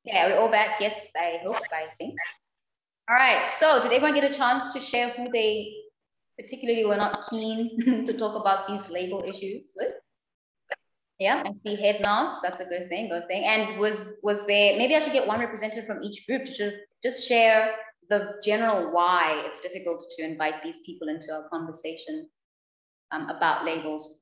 Okay, are we all back? Yes, I hope, I think. All right, so did everyone get a chance to share who they particularly were not keen to talk about these label issues with? Yeah, I see head nods. That's a good thing, good thing. And was there, maybe I should get one representative from each group to just share the general why it's difficult to invite these people into our conversation about labels.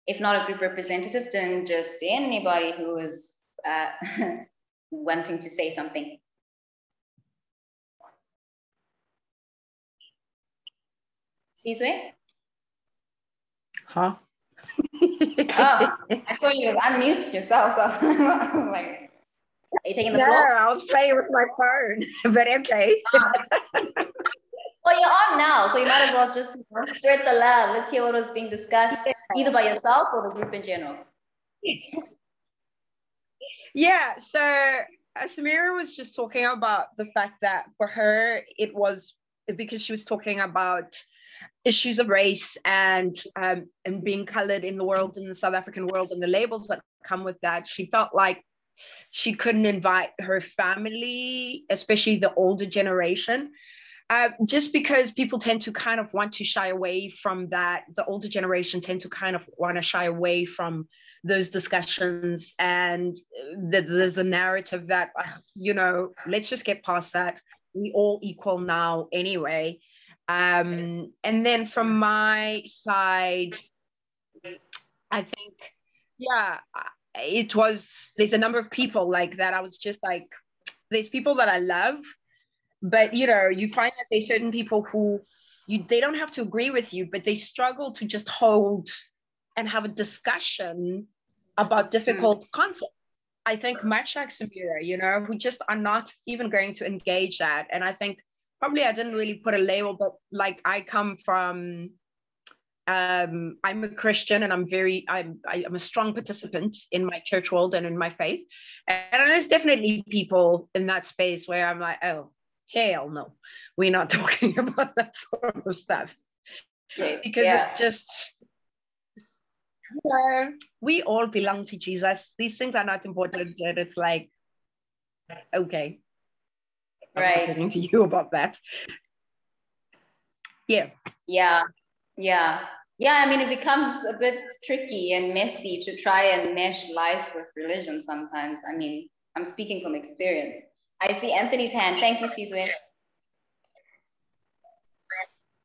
If not a group representative, then just anybody who is wanting to say something. Sizwe? Huh? Oh, I saw you unmute yourself, so I was like, are you taking the floor? No, I was playing with my phone, but okay. Well, you're on now, so you might as well just spread the love. Let's hear what was being discussed, either by yourself or the group in general. Yeah, so Samira was just talking about the fact that for her, it was because she was talking about issues of race and being colored in the world, in the South African world, and the labels that come with that. She felt like she couldn't invite her family, especially the older generation, just because people tend to kind of want to shy away from that. The older generation tend to kind of want to shy away from those discussions. And there's a narrative that, let's just get past that. We all equal now anyway. And then from my side, I think, yeah, there's a number of people like that. I was just like, there's people that I love, but you find that there's certain people who they don't have to agree with you, but they struggle to just hold and have a discussion about difficult concepts. I think much like Samira, who just are not even going to engage that. And I think probably I didn't really put a label, but like I come from, I'm a Christian, and I'm a strong participant in my church world and in my faith. And there's definitely people in that space where I'm like, oh, hell no, we're not talking about that sort of stuff. Because it's just, we all belong to Jesus. These things are not important. And it's like, okay. I'm talking to you about that. Yeah. I mean, it becomes a bit tricky and messy to try and mesh life with religion sometimes. I mean, I'm speaking from experience. I see Anthony's hand. Thank you, Sizwe.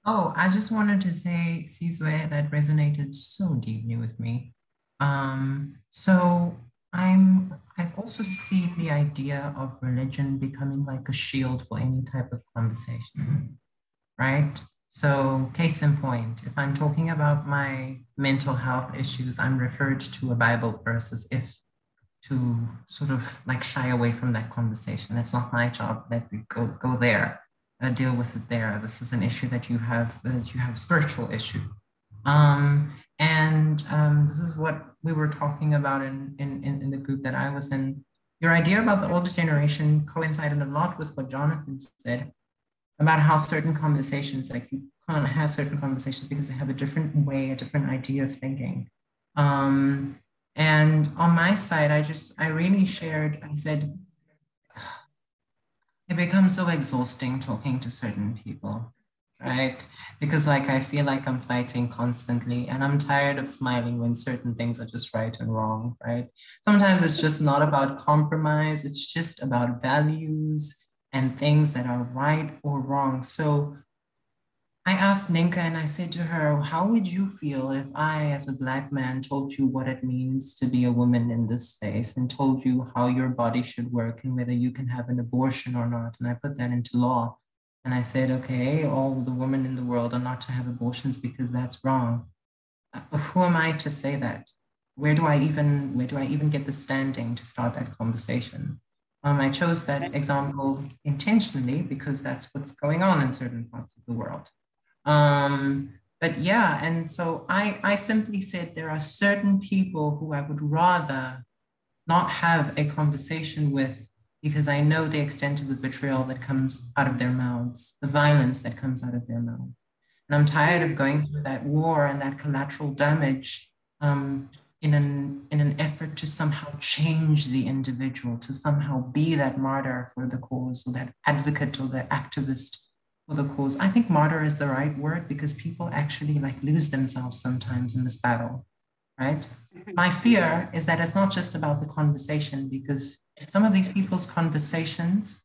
Oh, I just wanted to say, Sizwe, that resonated so deeply with me. So I've also seen the idea of religion becoming like a shield for any type of conversation, right? So case in point, if I'm talking about my mental health issues, I'm referred to a Bible verse as if to sort of like shy away from that conversation. It's not my job. Let me go there, deal with it there. This is an issue that you have a spiritual issue. This is what we were talking about in the group that I was in. Your idea about the older generation coincided a lot with what Jonathan said about how certain conversations, like you can't have certain conversations because they have a different way, a different idea of thinking. And on my side, I really shared, I said, it becomes so exhausting talking to certain people, right? Because like, I feel like I'm fighting constantly and I'm tired of smiling when certain things are just right and wrong, right? Sometimes it's just not about compromise. It's just about values and things that are right or wrong. So I asked Ninka and I said to her, how would you feel if I, as a Black man, told you what it means to be a woman in this space and told you how your body should work and whether you can have an abortion or not? And I put that into law. And I said, okay, all the women in the world are not to have abortions because that's wrong. Who am I to say that? Where do I even get the standing to start that conversation? I chose that example intentionally because that's what's going on in certain parts of the world. But yeah, and so I simply said there are certain people who I would rather not have a conversation with because I know the extent of the betrayal that comes out of their mouths, the violence that comes out of their mouths. And I'm tired of going through that war and that collateral damage in an effort to somehow change the individual, to somehow be that martyr for the cause, or that advocate or the activist for the cause. I think martyr is the right word, because people actually like lose themselves sometimes in this battle, right? My fear is that it's not just about the conversation, because some of these people's conversations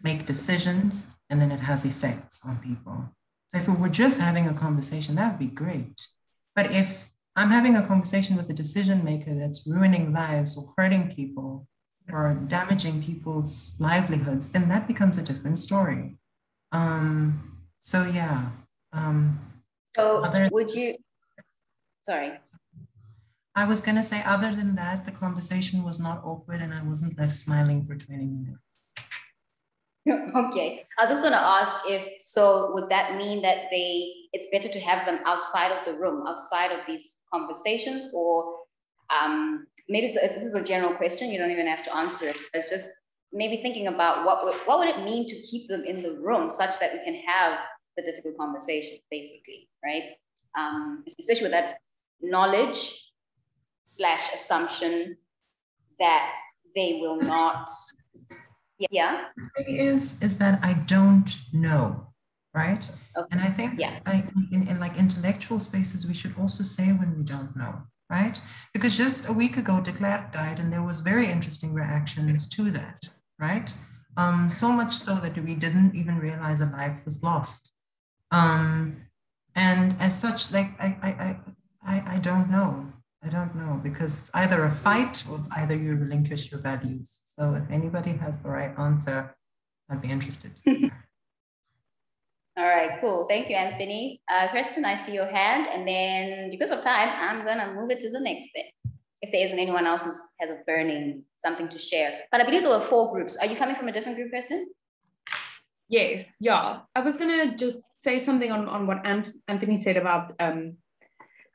make decisions and then it has effects on people. So if we were just having a conversation, that would be great. But if I'm having a conversation with a decision maker that's ruining lives or hurting people or damaging people's livelihoods, then that becomes a different story. So yeah. So would you, sorry. I was going to say, other than that, the conversation was not awkward and I wasn't left smiling for 20 minutes. Okay, I was just going to ask if, so would that mean that it's better to have them outside of the room, outside of these conversations, or maybe this is a general question, you don't even have to answer it. It's just maybe thinking about what would it mean to keep them in the room such that we can have the difficult conversation, basically, right? Especially with that knowledge / assumption that they will not. Yeah. The thing is that I don't know, right? Okay. And I think in like intellectual spaces, we should also say when we don't know, right? Because just a week ago, De Klerk died, and there was very interesting reactions to that, right? So much so that we didn't even realize a life was lost. And as such, like I don't know. I don't know, because it's either a fight or it's either you relinquish your values. So if anybody has the right answer, I'd be interested to hear. All right, cool. Thank you, Anthony. Kristen, I see your hand. And then because of time, I'm going to move it to the next bit. If there isn't anyone else who has a burning something to share. But I believe there were 4 groups. Are you coming from a different group, Kristen? Yes, yeah. I was going to just say something on what Anthony said about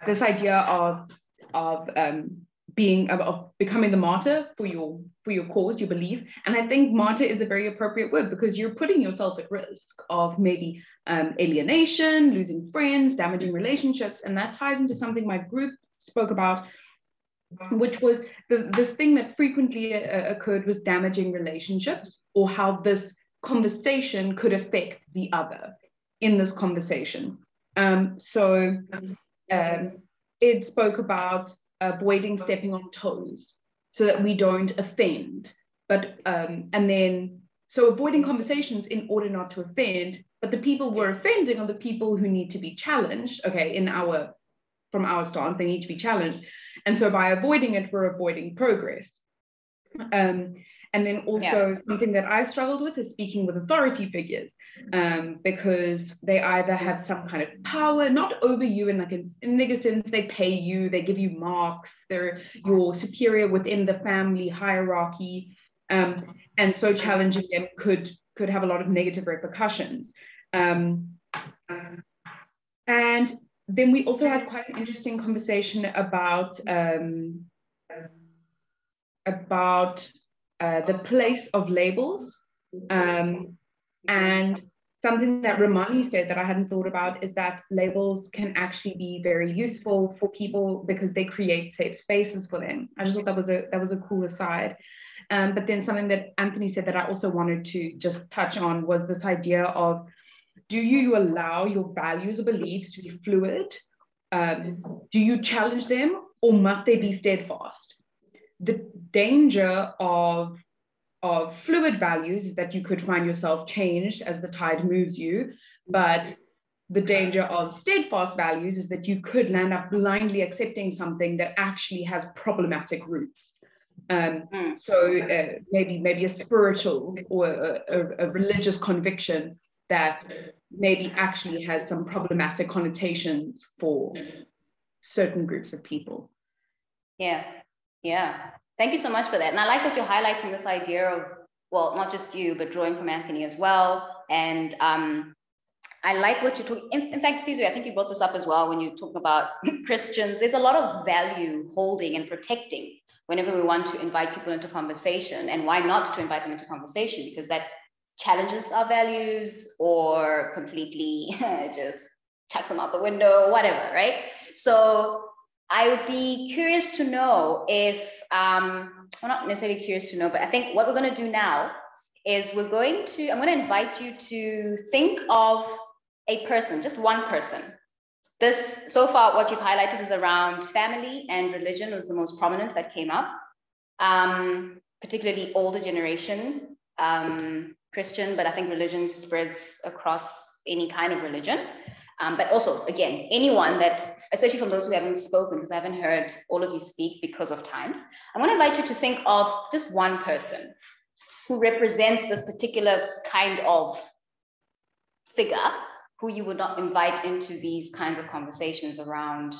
this idea of becoming the martyr for your cause, your belief. And I think martyr is a very appropriate word, because you're putting yourself at risk of maybe alienation, losing friends, damaging relationships. And that ties into something my group spoke about, which was this thing that frequently occurred was damaging relationships, or how this conversation could affect the other in this conversation. It spoke about avoiding stepping on toes so that we don't offend. But so avoiding conversations in order not to offend, but the people we're offending are the people who need to be challenged. Okay, from our stance, they need to be challenged. And so by avoiding it, we're avoiding progress. And then also something that I've struggled with is speaking with authority figures, because they either have some kind of power, not over you in like a negative sense, they pay you, they give you marks, they're your superior within the family hierarchy. And so challenging them could have a lot of negative repercussions. And then we also had quite an interesting conversation about the place of labels. And something that Romani said that I hadn't thought about is that labels can actually be very useful for people because they create safe spaces for them. I just thought that was a cool aside. But then something that Anthony said that I also wanted to just touch on was this idea of, do you allow your values or beliefs to be fluid? Do you challenge them, or must they be steadfast? The danger of fluid values is that you could find yourself changed as the tide moves you, but the danger of steadfast values is that you could land up blindly accepting something that actually has problematic roots. So maybe a spiritual or a religious conviction that maybe actually has some problematic connotations for certain groups of people. Yeah. Thank you so much for that. And I like that you're highlighting this idea of, well, not just you, but drawing from Anthony as well. And I like what you're talking. In fact, Caesar, I think you brought this up as well when you talk about Christians. There's a lot of value holding and protecting whenever we want to invite people into conversation. And why not to invite them into conversation? Because that challenges our values or completely just chucks them out the window, whatever, right? So I would be curious to know if, well, not necessarily curious to know, but I think what we're going to do now is I'm going to invite you to think of a person, just one person. So far, what you've highlighted is around family and religion was the most prominent that came up, particularly older generation, Christian, but I think religion spreads across any kind of religion. But also, again, anyone that, especially from those who haven't spoken, because I haven't heard all of you speak because of time, I'm going to invite you to think of just one person who represents this particular kind of figure who you would not invite into these kinds of conversations around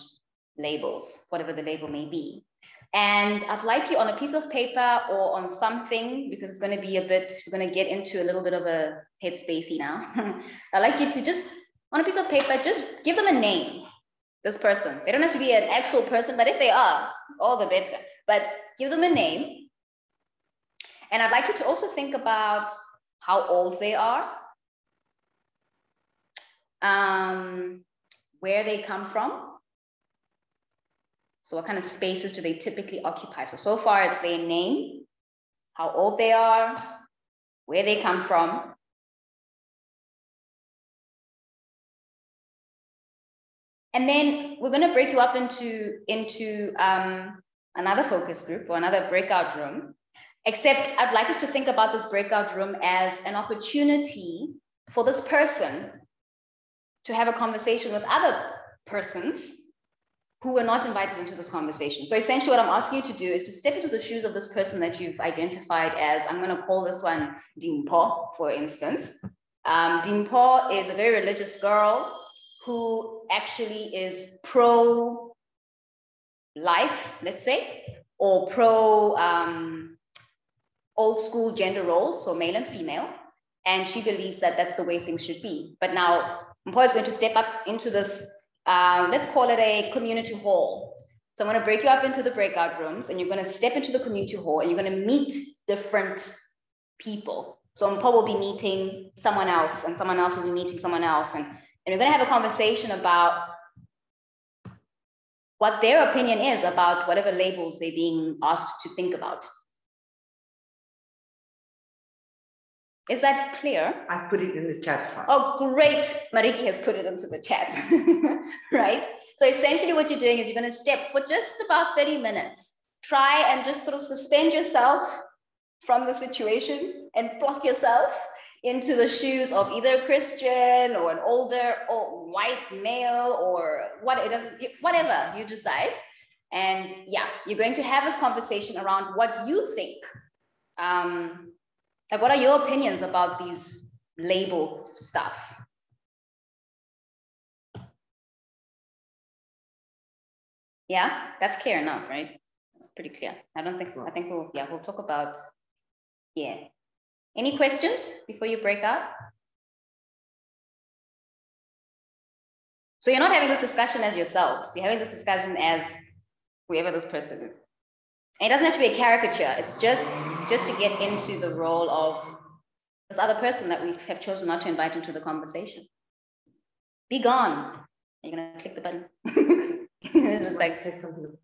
labels, whatever the label may be. And I'd like you on a piece of paper or on something, because it's going to be we're going to get into a little bit of a headspacey now. I'd like you to just, on a piece of paper, just give them a name, this person. They don't have to be an actual person, but if they are, all the better. But give them a name. And I'd like you to also think about how old they are, where they come from. So what kind of spaces do they typically occupy? So far it's their name, how old they are, where they come from. And then we're going to break you up into another focus group or another breakout room. Except I'd like us to think about this breakout room as an opportunity for this person to have a conversation with other persons who were not invited into this conversation. So essentially what I'm asking you to do is to step into the shoes of this person that you've identified as, I'm going to call this one Dimpo, for instance. Dimpo is a very religious girl who actually is pro-life, let's say, or pro old school gender roles, so male and female. And she believes that that's the way things should be. But now Dimpo is going to step up into this, let's call it a community hall. So I'm going to break you up into the breakout rooms, and you're going to step into the community hall, and you're going to meet different people. So Dimpo will be meeting someone else, and someone else will be meeting someone else. And we're going to have a conversation about what their opinion is about whatever labels they're being asked to think about. Is that clear? I put it in the chat file. Oh, great. Mariki has put it into the chat, right? So essentially what you're doing is you're going to step for just about 30 minutes. Try and just sort of suspend yourself from the situation and block yourself into the shoes of either a Christian or an older or white male or whatever you decide. And yeah, you're going to have this conversation around what you think. Like, what are your opinions about these label stuff? Yeah, that's clear enough, right? That's pretty clear. I think we'll talk about, yeah. Any questions before you break out? So you're not having this discussion as yourselves. You're having this discussion as whoever this person is. And it doesn't have to be a caricature. It's just to get into the role of this other person that we have chosen not to invite into the conversation. Be gone. You're gonna click the button. It's like, say something.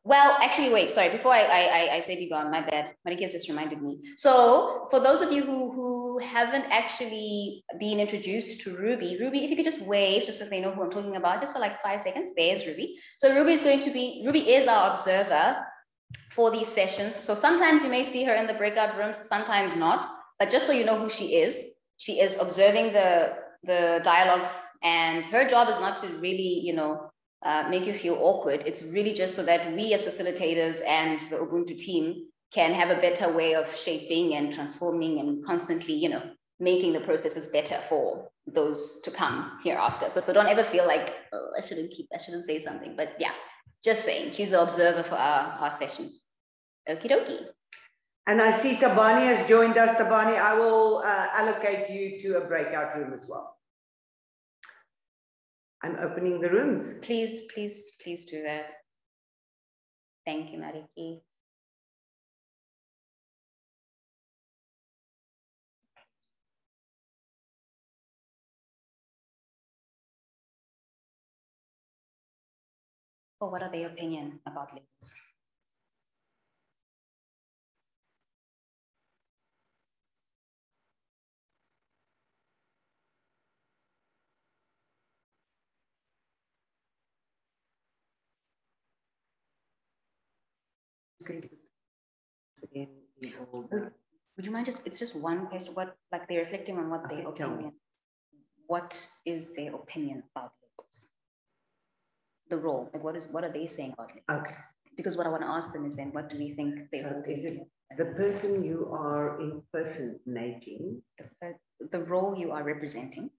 well, actually, wait, sorry, before I say be gone, my bad. Mariki has just reminded me. So for those of you who haven't actually been introduced to Ruby, if you could just wave, just so they know who I'm talking about, just for like 5 seconds. There's Ruby. So Ruby is our observer for these sessions. So sometimes you may see her in the breakout rooms, sometimes not, but just so you know who she is observing the dialogues, and her job is not to really, make you feel awkward. It's really just so that we as facilitators and the Ubuntu team can have a better way of shaping and transforming and constantly, making the processes better for those to come hereafter. So don't ever feel like, oh, I shouldn't say something, but yeah, just saying, she's the observer for our sessions. Okie dokie. And I see Tabani has joined us. Tabani, I will allocate you to a breakout room as well. I'm opening the rooms. Please do that. Thank you, Mariki. Or what are their opinion about labels? Would you mind it's just one question, what, like they're reflecting on what their opinion, what is their opinion about labels? The role, like what are they saying about labels? Okay. Because what I want to ask them is then, what do we think they will is it the person you are impersonating? The role you are representing.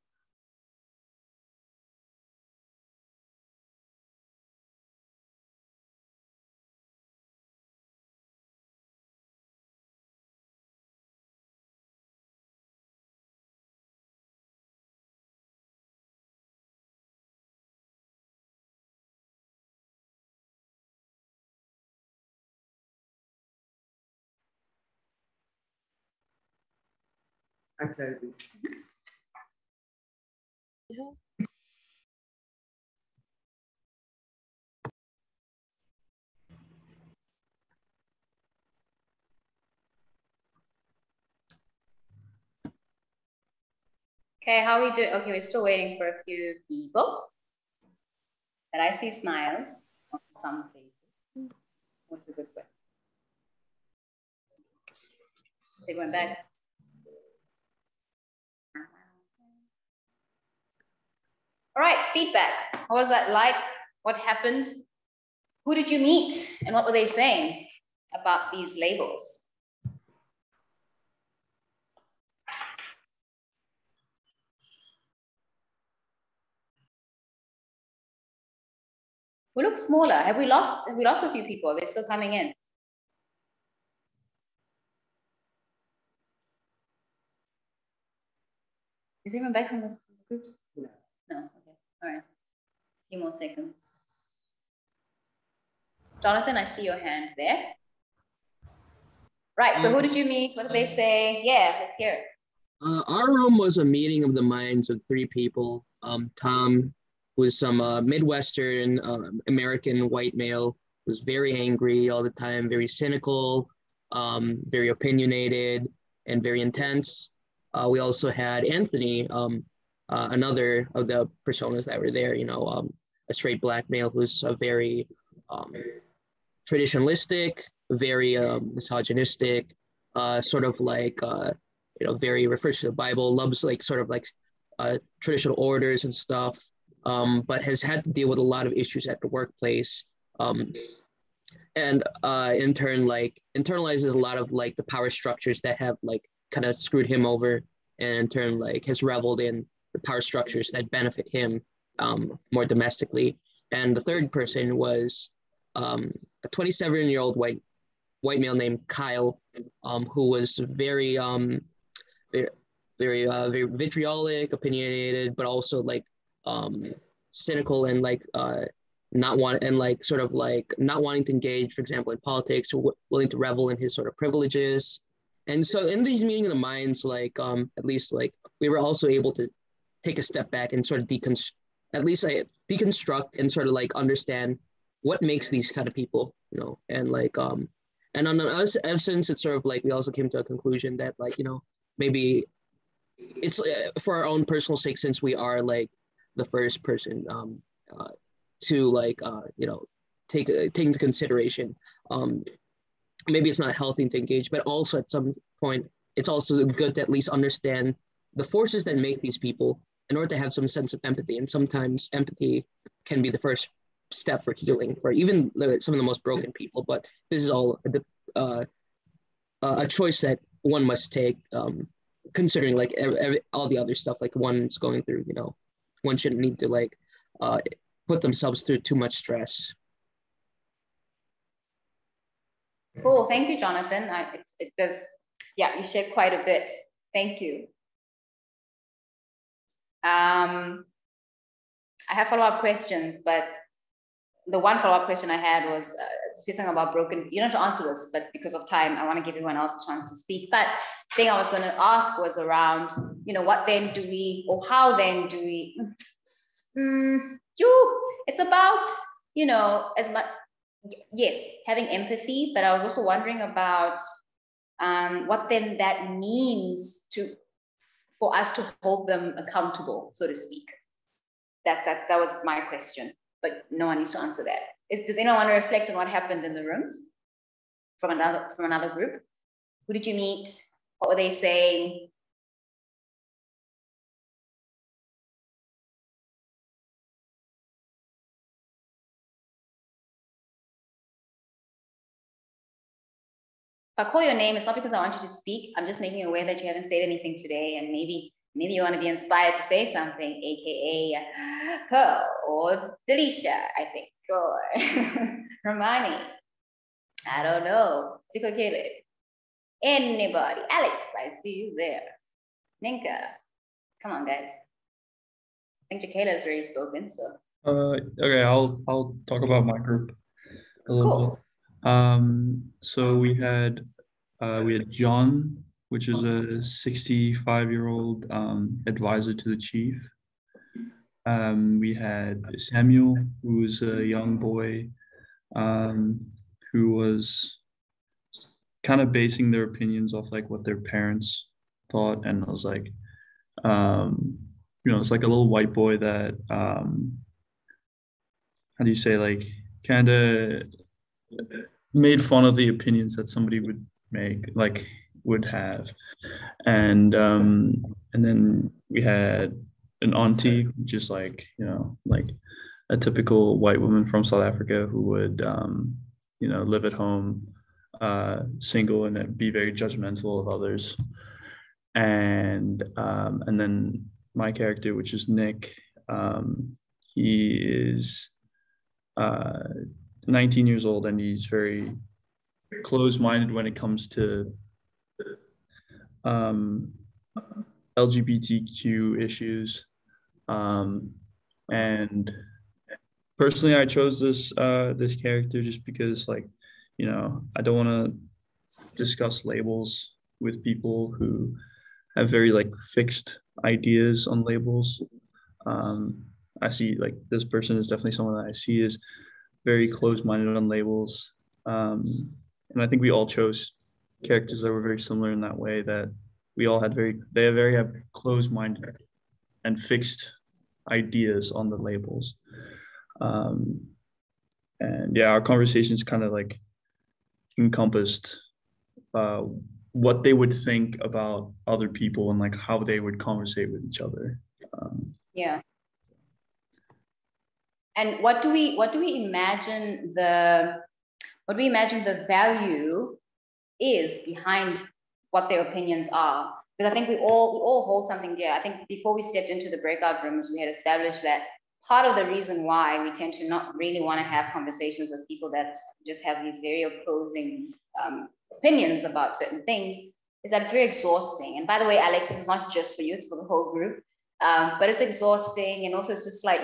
I'm closing. Okay, how are we doing? Okay, we're still waiting for a few people. But I see smiles on some faces. What's a good sign? They went back. All right, feedback. What was that like? What happened? Who did you meet? And what were they saying about these labels? We look smaller. Have we lost a few people? They're still coming in. Is anyone back from the groups? No. No, okay. All right. A few more seconds. Jonathan, I see your hand there. Right, so who did you meet? What did they say? Yeah, let's hear it. Our room was a meeting of the minds of three people. Tom, who was some Midwestern American white male, was very angry all the time, very cynical, very opinionated, and very intense. We also had Anthony, another of the personas that were there, a straight black male who's very traditionalistic, very misogynistic, sort of like very refers to the Bible, loves like sort of like traditional orders and stuff, but has had to deal with a lot of issues at the workplace, and in turn like internalizes a lot of like the power structures that have like kind of screwed him over, and in turn like has reveled in the power structures that benefit him more domestically. And the third person was a 27-year-old white male named Kyle, who was very very vitriolic, opinionated, but also like cynical and like not want and like sort of like not wanting to engage, for example, in politics, or willing to revel in his sort of privileges. And so in these meeting of the minds, like at least like we were also able to take a step back and sort of deconstruct and sort of like understand what makes these kind of people, and like and on the essence, it's sort of like we also came to a conclusion that like maybe it's for our own personal sake, since we are like the first person to like take into consideration, maybe it's not healthy to engage, but also at some point it's also good to at least understand the forces that make these people in order to have some sense of empathy. And sometimes empathy can be the first step for healing for even some of the most broken people. But this is all a choice that one must take, considering like all the other stuff like one's going through. One shouldn't need to like put themselves through too much stress. Cool, thank you, Jonathan. It does, yeah, you shared quite a bit. Thank you. I have follow-up questions, but the one follow-up question I had was something about broken. You don't have to answer this, but because of time, I want to give everyone else a chance to speak. But the thing I was going to ask was around, what then do we, or how then do we, it's about, you know, as much, yes, having empathy, but I was also wondering about what then that means for us to hold them accountable, so to speak. That was my question, but no one needs to answer that. Does anyone want to reflect on what happened in the rooms from another group? Who did you meet? What were they saying? If I call your name, it's not because I want you to speak. I'm just making you aware that you haven't said anything today, and maybe you want to be inspired to say something, aka Pearl or Delisha, I think, or Hermione. I don't know. Siko Caleb. Anybody? Alex, I see you there. Ninka. Come on, guys. I think Jacayla has already spoken, so. Okay, I'll talk about my group a little bit. So we had John, which is a 65-year-old advisor to the chief. We had Samuel, who was a young boy who was kind of basing their opinions off like what their parents thought, and I was like, it's like a little white boy that how do you say, like, kind of made fun of the opinions that somebody would have. And then we had an auntie, just like, like a typical white woman from South Africa who would live at home, single, and be very judgmental of others. And then my character, which is Nick, he is 19 years old, and he's very closed-minded when it comes to LGBTQ issues. And personally, I chose this character just because, like, I don't want to discuss labels with people who have very like fixed ideas on labels. I see like this person is definitely someone that I see is very closed-minded on labels. And I think we all chose characters that were very similar in that way, that we all had have closed-minded and fixed ideas on the labels. And yeah, our conversations kind of like encompassed what they would think about other people and like how they would conversate with each other. Yeah. And what do we imagine the value is behind what their opinions are? Because I think we all hold something dear. I think before we stepped into the breakout rooms, we had established that part of the reason why we tend to not really want to have conversations with people that just have these very opposing opinions about certain things is that it's very exhausting. And by the way, Alex, this is not just for you, it's for the whole group. But it's exhausting, and also it's just like,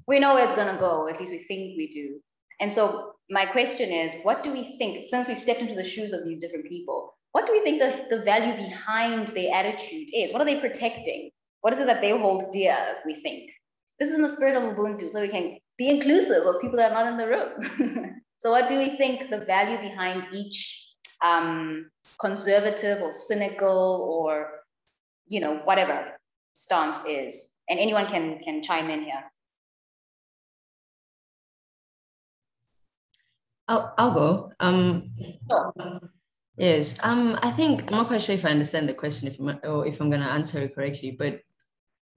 we know where it's gonna go, at least we think we do. And so my question is, what do we think, since we stepped into the shoes of these different people, what do we think the value behind their attitude is? What are they protecting? What is it that they hold dear, we think? This is in the spirit of Ubuntu, so we can be inclusive of people that are not in the room. So what do we think the value behind each conservative or cynical or, whatever stance is? And anyone can chime in here. I'll go. Sure. Yes. I think I'm not quite sure if I understand the question, if I'm going to answer it correctly, but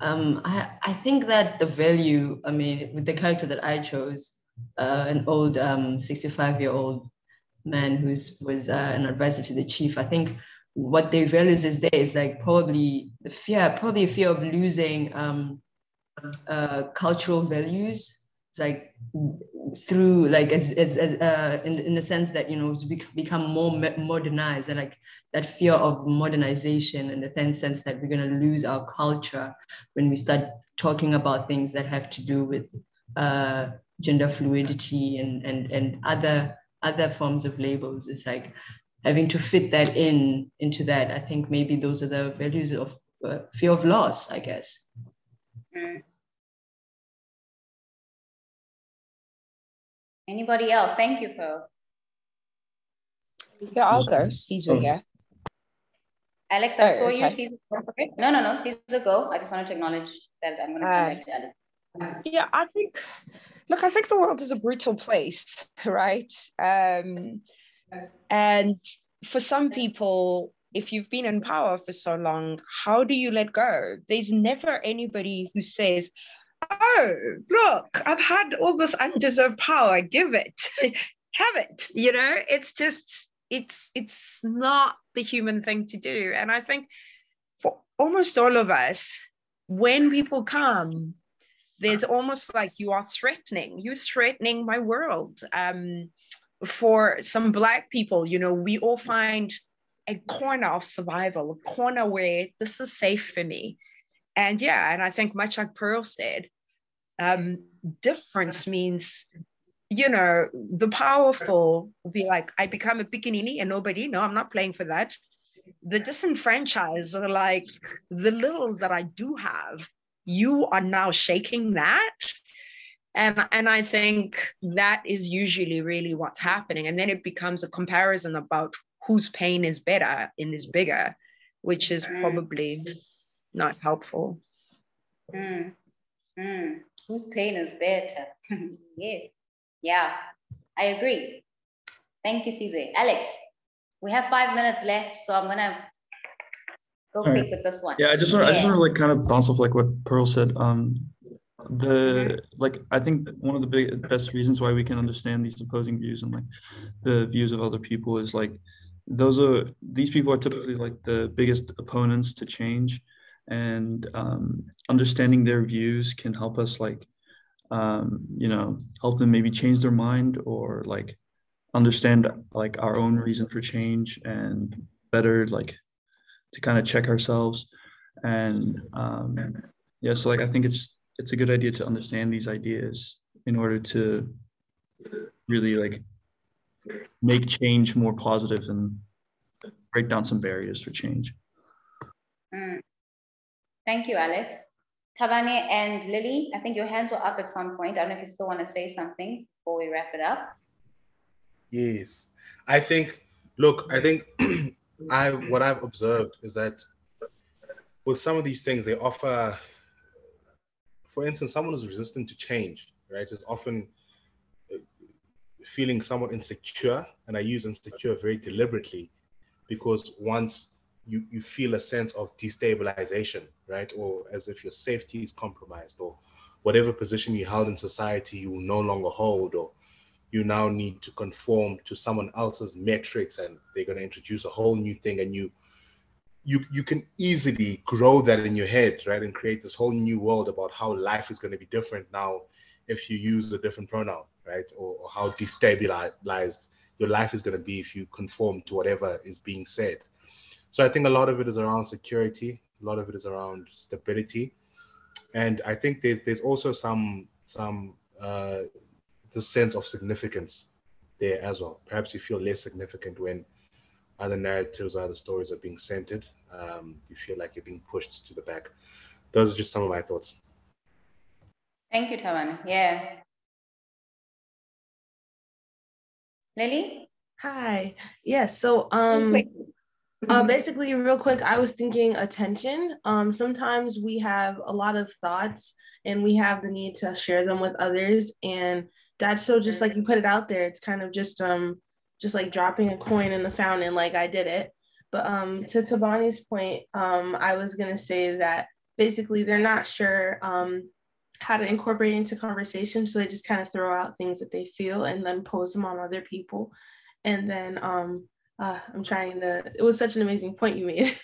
I think that the value, with the character that I chose, an old 65-year-old man who was an advisor to the chief, I think what they values is there is like probably a fear of losing cultural values. It's like through like as in the sense that it's become more modernized, and like that fear of modernization in the sense that we're going to lose our culture when we start talking about things that have to do with gender fluidity and other forms of labels. It's like having to fit that into that. I think maybe those are the values of fear of loss, I guess. Anybody else? Thank you, Pearl. Yeah, I'll go. Caesar here. Alex, I saw you. Okay. Caesar, go for it. No. Caesar, go. I just wanted to acknowledge that I'm going to come back to Alex. Yeah, I think the world is a brutal place, right? And for some people, if you've been in power for so long, how do you let go? There's never anybody who says, oh, look, I've had all this undeserved power, give it, have it. You know, it's just, it's not the human thing to do. And I think for almost all of us, when people come, there's almost like you're threatening my world. For some Black people, you know, we all find a corner of survival, a corner where this is safe for me. And yeah, and I think much like Pearl said, difference means, you know, the powerful will be like, I become a pickaninny and nobody, no, I'm not playing for that. The disenfranchised are like, the little that I do have, you are now shaking that. And I think that is usually really what's happening. And then it becomes a comparison about whose pain is better and is bigger, which is probably not helpful. Whose pain is better? Yeah, I agree. Thank you, Caesar. Alex, we have 5 minutes left, so I'm gonna go quick with this one. Yeah, I just want to like kind of bounce off like what Pearl said. Like I think one of the best reasons why we can understand these opposing views and like the views of other people is like these people are typically like the biggest opponents to change, and understanding their views can help us like you know, help them maybe change their mind or like understand like our own reason for change and better like to kind of check ourselves. And yeah, so like I think it's a good idea to understand these ideas in order to really like make change more positive and break down some barriers for change. Thank you, Alex. Tavane and Lily, I think your hands were up at some point. I don't know if you still want to say something before we wrap it up. Yes, I think what I've observed is that with some of these things, they offer, for instance, someone who's resistant to change, right, is often feeling somewhat insecure. And I use insecure very deliberately because once you feel a sense of destabilization, right, or as if your safety is compromised, or whatever position you held in society you will no longer hold, or you now need to conform to someone else's metrics and they're going to introduce a whole new thing, and you can easily grow that in your head, right, and create this whole new world about how life is going to be different now if you use a different pronoun, right, or how destabilized your life is going to be if you conform to whatever is being said. So I think a lot of it is around security, a lot of it is around stability, and I think there's also some the sense of significance there as well. Perhaps you feel less significant when other narratives, other stories are being centered. You feel like you're being pushed to the back. Those are just some of my thoughts. Thank you, Tawana. Yeah. Lily? Hi. Yeah, so basically real quick, I was thinking attention. Sometimes we have a lot of thoughts and we have the need to share them with others, and that's so just like you put it out there, it's kind of just like dropping a coin in the fountain, like I did it. But to Tabani's point, I was gonna say that basically they're not sure how to incorporate into conversation, so they just kind of throw out things that they feel and then pose them on other people. And then I'm trying to, it was such an amazing point you made.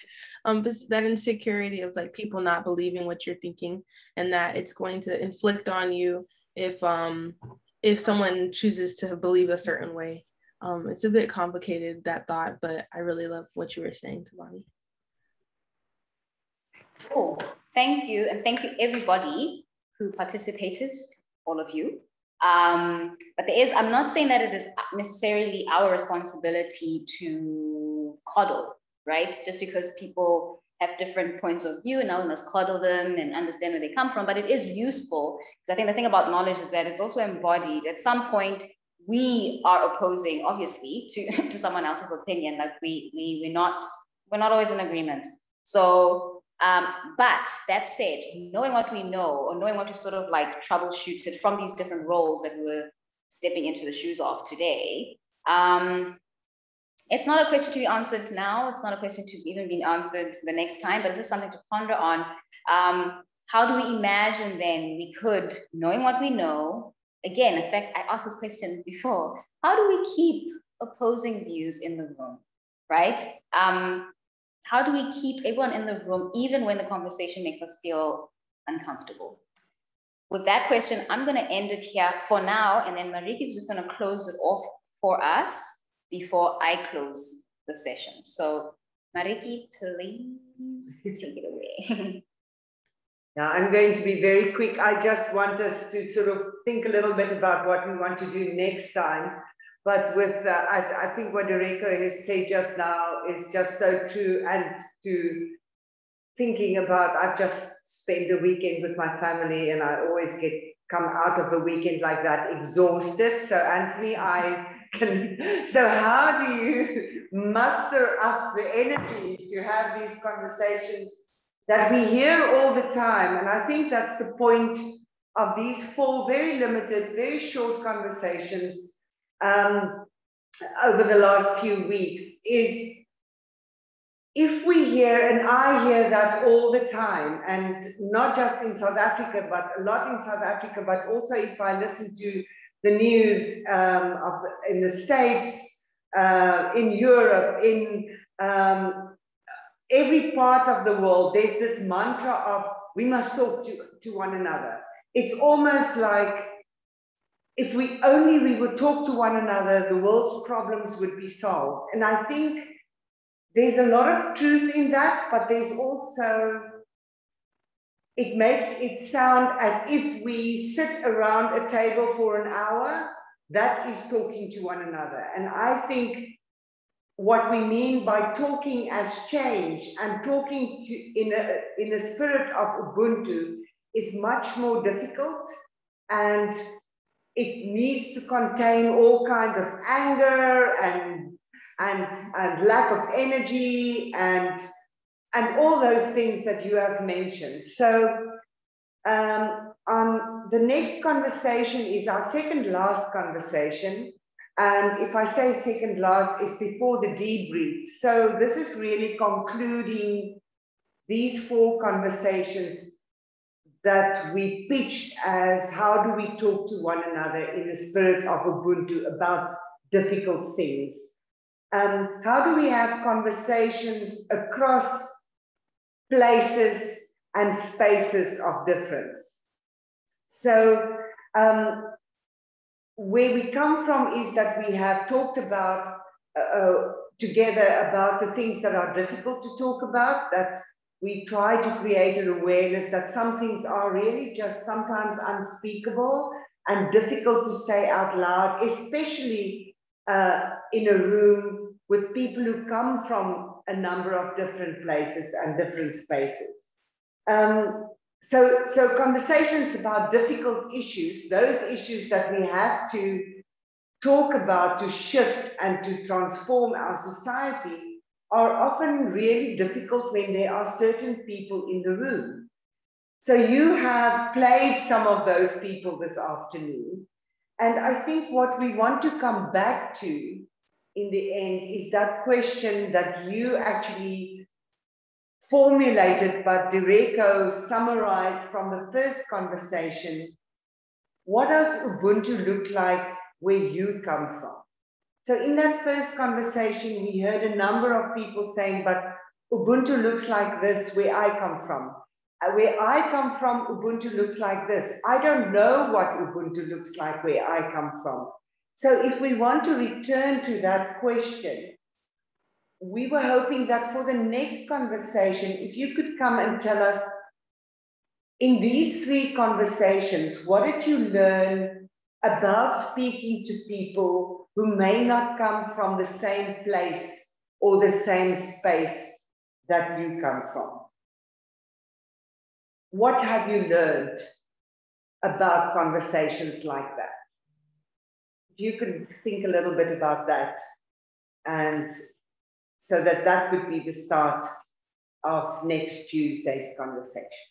But that insecurity of like people not believing what you're thinking, and that it's going to inflict on you if someone chooses to believe a certain way. It's a bit complicated, that thought, but I really love what you were saying, Tabani. Cool. Thank you. And thank you everybody who participated, all of you. But I'm not saying that it is necessarily our responsibility to coddle, right? Just because people have different points of view, now we must coddle them and understand where they come from. But it is useful, because I think the thing about knowledge is that it's also embodied. At some point, we are opposing, obviously, to someone else's opinion. Like we're not always in agreement. So, but that said, knowing what we know, or knowing what we sort of like troubleshooted from these different roles that we were stepping into the shoes of today, it's not a question to be answered now. It's not a question to even be answered the next time, but it's just something to ponder on. How do we imagine then we could, knowing what we know, again, in fact, I asked this question before, how do we keep opposing views in the room, right? How do we keep everyone in the room, even when the conversation makes us feel uncomfortable? With that question, I'm going to end it here for now, and then Mariki is just going to close it off for us before I close the session. So Mariki, please take it away. Now, I'm going to be very quick. I just want us to sort of think a little bit about what we want to do next time. But with, I think what Dereko has said just now is just so true. And to thinking about, I've just spent the weekend with my family, and I always come out of a weekend like that exhausted. So Anthony, so how do you muster up the energy to have these conversations that we hear all the time? And I think that's the point of these 4 very limited, very short conversations over the last few weeks, is if we hear, and I hear that all the time, and not just in South Africa, but a lot in South Africa, but also if I listen to the news in the States, in Europe, in every part of the world, there's this mantra of we must talk to one another. It's almost like if we would talk to one another, the world's problems would be solved. And I think there's a lot of truth in that, but there's also, it makes it sound as if we sit around a table for an hour, that is talking to one another. And I think what we mean by talking as change and talking in a spirit of Ubuntu is much more difficult, and it needs to contain all kinds of anger and lack of energy and all those things that you have mentioned. So the next conversation is our second last conversation. And if I say second last, it's before the debrief. So this is really concluding these 4 conversations that we pitched as how do we talk to one another in the spirit of Ubuntu about difficult things. How do we have conversations across places and spaces of difference? So where we come from is that we have talked about together about the things that are difficult to talk about, that we try to create an awareness that some things are really just sometimes unspeakable and difficult to say out loud, especially in a room with people who come from a number of different places and different spaces. So conversations about difficult issues, those issues that we have to talk about to shift and to transform our society, are often really difficult when there are certain people in the room. So you have played some of those people this afternoon. And I think what we want to come back to in the end is that question that you actually formulated, but Dereko summarized from the first conversation. What does Ubuntu look like where you come from? So in that first conversation, we heard a number of people saying, but Ubuntu looks like this where I come from. Where I come from, Ubuntu looks like this. I don't know what Ubuntu looks like where I come from. So if we want to return to that question, we were hoping that for the next conversation, if you could come and tell us, in these 3 conversations, what did you learn about speaking to people who may not come from the same place or the same space that you come from? What have you learned about conversations like that? if you could think a little bit about that, and so that would be the start of next Tuesday's conversation.